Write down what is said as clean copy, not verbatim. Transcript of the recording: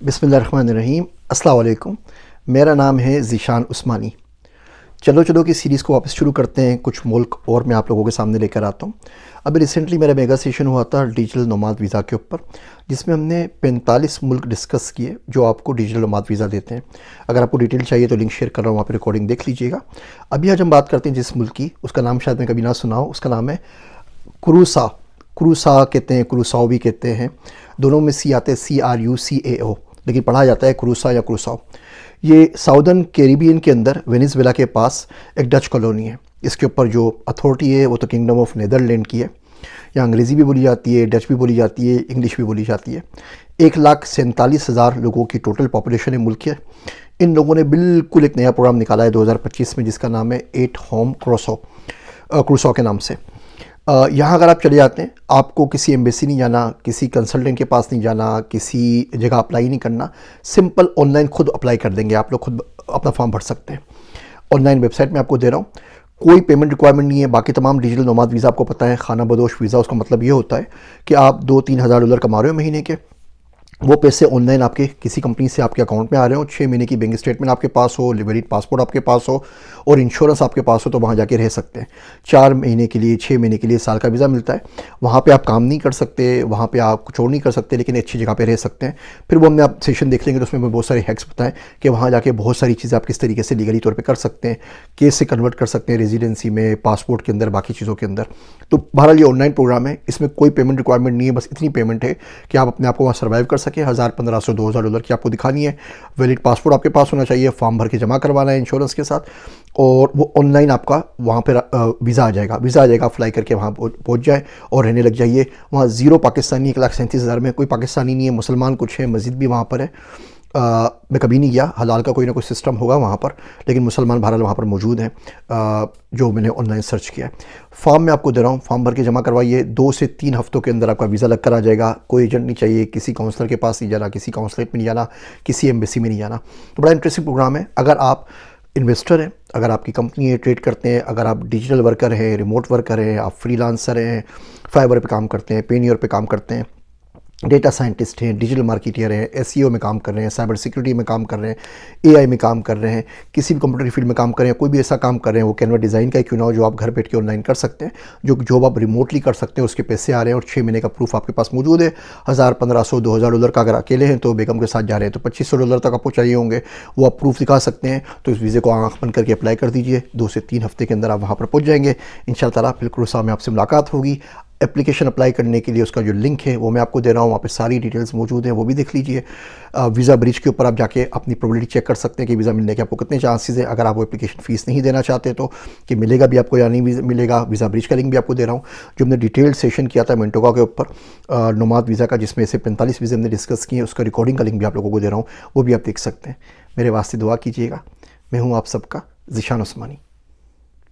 बिस्मिल्लाहिर्रहमानिर्रहीम। अस्सलाम वालेकुम। मेरा नाम है ज़ीशान उस्मानी। चलो चलो की सीरीज़ को वापस शुरू करते हैं। कुछ मुल्क और मैं आप लोगों के सामने लेकर आता हूँ। अभी रिसेंटली मेरा मेगा सेशन हुआ था डिजिटल नोमाद वीज़ा के ऊपर, जिसमें हमने 45 मुल्क डिस्कस किए जो आपको डिजिटल नोमाद वीज़ा देते हैं। अगर आपको डिटेल चाहिए तो लिंक शेयर कर रहा हूँ, वहाँ पर रिकॉर्डिंग देख लीजिएगा। अभी आज हम बात करते हैं जिस मुल्क की, उसका नाम शायद मैं कभी ना सुना हो। उसका नाम है क्रूसा। क्रूसा कहते हैं, क्रूसाओ भी कहते हैं। दोनों में सी आते हैं, CRUCAO, लेकिन पढ़ा जाता है क्रूसा या क्रूसाओ। ये साउदर्न कैरिबियन के अंदर वेनेजुएला के पास एक डच कॉलोनी है। इसके ऊपर जो अथॉरिटी है वो तो किंगडम ऑफ नीदरलैंड की है। यहाँ अंग्रेज़ी भी बोली जाती है, डच भी बोली जाती है, इंग्लिश भी बोली जाती है। 1,47,000 लोगों की टोटल पॉपुलेशन है मुल्क है। इन लोगों ने बिल्कुल एक नया प्रोग्राम निकाला है 2025 में, जिसका नाम है एट होम क्रूसो के नाम से। यहाँ अगर आप चले जाते हैं, आपको किसी एम्बेसी नहीं जाना, किसी कंसल्टेंट के पास नहीं जाना, किसी जगह अप्लाई नहीं करना। सिंपल ऑनलाइन खुद अप्लाई कर देंगे, आप लोग खुद अपना फॉर्म भर सकते हैं। ऑनलाइन वेबसाइट में आपको दे रहा हूँ। कोई पेमेंट रिक्वायरमेंट नहीं है। बाकी तमाम डिजिटल नोमाद वीज़ा आपको पता है, खाना बदोश वीज़ा। उसका मतलब ये होता है कि आप 2-3 हज़ार डॉलर कमा रहे हो महीने के, वो पैसे ऑनलाइन आपके किसी कंपनी से आपके अकाउंट में आ रहे हो, 6 महीने की बैंक स्टेटमेंट आपके पास हो, वैलिड पासपोर्ट आपके पास हो और इंश्योरेंस आपके पास हो, तो वहाँ जाके रह सकते हैं। 4 महीने के लिए, 6 महीने के लिए, साल का वीज़ा मिलता है। वहाँ पे आप काम नहीं कर सकते, वहाँ पे आप कुछ और नहीं कर सकते, लेकिन अच्छी जगह पे रह सकते हैं। फिर वो हमने आप सेशन देख लेंगे तो उसमें मैं बहुत सारे हैक्स बताएं कि वहाँ जाके बहुत सारी चीज़ें आप किस तरीके से लीगली तौर पर कर सकते हैं, केस से कन्वर्ट कर सकते हैं रेजिडेंसी में, पासपोर्ट के अंदर, बाकी चीज़ों के अंदर। तो बहरहाल ये ऑनलाइन प्रोग्राम है, इसमें कोई पेमेंट रिक्वायरमेंट नहीं है। बस इतनी पेमेंट है कि आप अपने आप को वहाँ सर्वाइव कर सकें। 1,000-1,500-2,000 डॉलर की आपको दिखानी है। वैलिड पासपोर्ट आपके पास होना चाहिए, फॉर्म भर के जमा करवाना है इंश्योरेंस के साथ, और वो ऑनलाइन आपका वहाँ पर वीज़ा आ जाएगा। अप्लाई करके वहाँ पहुँच जाए और रहने लग जाइए। वहाँ ज़ीरो पाकिस्तानी, 1,37,000 में कोई पाकिस्तानी नहीं है। मुसलमान कुछ है, मस्जिद भी वहाँ पर है। मैं कभी नहीं गया, हलाल का कोई ना कोई सिस्टम होगा वहाँ पर, लेकिन मुसलमान बहरहाल वहाँ पर मौजूद हैं, जो मैंने ऑनलाइन सर्च किया है। फॉर्म मैं आपको दे रहा हूँ, फॉर्म भर के जमा करवाइए। 2 से 3 हफ्तों के अंदर आपका वीज़ा लग कर आ जाएगा। कोई एजेंट नहीं चाहिए, किसी काउंसलर के पास नहीं जाना, किसी काउंसलेट में नहीं जाना, किसी एम्बेसी में नहीं जाना। तो बड़ा इंटरेस्टिंग प्रोग्राम है। अगर आप इन्वेस्टर हैं, अगर आपकी कंपनी है, ट्रेड करते हैं, अगर आप डिजिटल वर्कर हैं, रिमोट वर्कर हैं, आप फ्रीलांसर हैं, फाइवर पे काम करते हैं, पेनियर पे काम करते हैं, डेटा साइंटिस्ट हैं, डिजिटल मार्केटियर हैं, SEO में काम कर रहे हैं, साइबर सिक्योरिटी में काम कर रहे हैं, AI में काम कर रहे हैं, किसी भी कंप्यूटर फील्ड में काम कर रहे हैं, कोई भी ऐसा काम कर रहे हैं, वो कैनवा डिज़ाइन का क्यों ना हो, जो आप घर बैठ के ऑनलाइन कर सकते हैं, जो जॉब आप रिमोटली कर सकते हैं, उसके पैसे आ रहे हैं और 6 महीने का प्रूफ आपके पास मौजूद है। 1,000, 1,500, 2,000 डॉलर का अगर अकेले हैं तो बेगम के साथ जा रहे हैं तो 2,500 डॉलर तक आपको चाहिए होंगे, वो आप प्रूफ दिखा सकते हैं। तो इस वीज़े को आँख बंद करके अप्लाई कर दीजिए। 2 से 3 हफ्ते के अंदर आप वहाँ पर पहुँच जाएंगे इंशाअल्लाह ताला। फिर क्रूसा में आपसे मुलाकात होगी। एप्लीकेशन अप्लाई करने के लिए उसका जो लिंक है वो मैं आपको दे रहा हूँ, वहाँ पे सारी डिटेल्स मौजूद हैं, वो भी देख लीजिए। वीज़ा ब्रिज के ऊपर आप जाके अपनी प्रोबेबिलिटी चेक कर सकते हैं कि वीज़ा मिलने के आपको कितने चांसेस हैं। अगर आप वो एप्लीकेशन फ़ीस नहीं देना चाहते तो, कि मिलेगा भी आपको या नहीं मिलेगा। वीज़ा ब्रिज का लिंक भी आपको दे रहा हूँ, जो हमने डिटेल्ड सेशन किया था मेंटोका के ऊपर नोमाद वीज़ा का, जिसमें से 45 वीज़े हमने डिस्कस किए, उसका रिकॉर्डिंग का लिंक भी आप लोगों को दे रहा हूँ, वो भी आप देख सकते हैं। मेरे वास्ते दुआ कीजिएगा। मैं हूँ आप सबका ज़ीशान उस्मानी।